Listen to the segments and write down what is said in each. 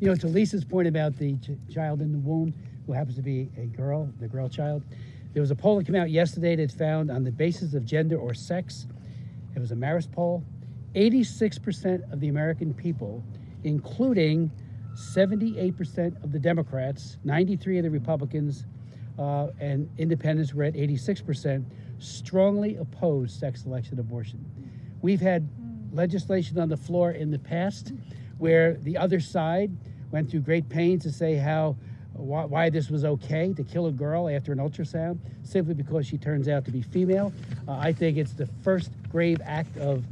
To Lisa's point about the child in the womb, who happens to be a girl, the girl child, there was a poll that came out yesterday that found on the basis of gender or sex, it was a Marist poll, 86% of the American people, including 78% of the Democrats, 93 of the Republicans, and independents were at 86%, strongly oppose sex-selected abortion. We've had legislation on the floor in the past where the other side went through great pains to say why this was okay to kill a girl after an ultrasound simply because she turns out to be female. I think it's the first grave act of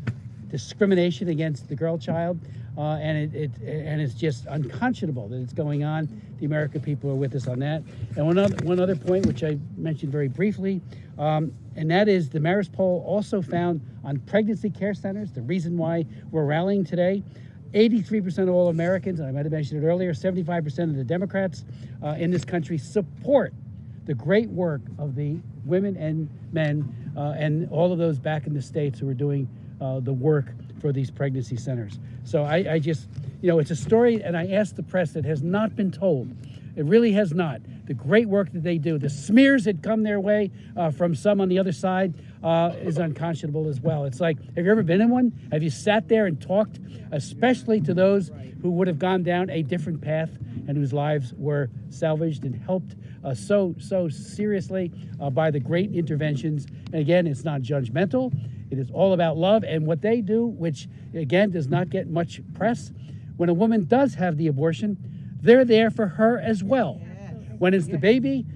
discrimination against the girl child, and it's just unconscionable that it's going on. The American people are with us on that. And one other point, which I mentioned very briefly, and that is the Marist poll also found on pregnancy care centers, the reason why we're rallying today, 83% of all Americans, and I might have mentioned it earlier, 75% of the Democrats in this country support the great work of the women and men and all of those back in the states who are doing the work for these pregnancy centers. So I just, it's a story, and I asked the press that has not been told. It really has not. The great work that they do, the smears that come their way from some on the other side is unconscionable as well. It's like, have you ever been in one? Have you sat there and talked, especially to those who would have gone down a different path and whose lives were salvaged and helped so seriously by the great interventions? And again, it's not judgmental. It is all about love and what they do, which again does not get much press. When a woman does have the abortion, they're there for her as well. When it's the baby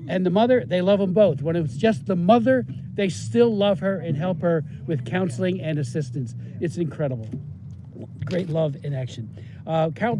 and the mother, they love them both. When it's just the mother, they still love her and help her with counseling and assistance. It's incredible. Great love in action. Carol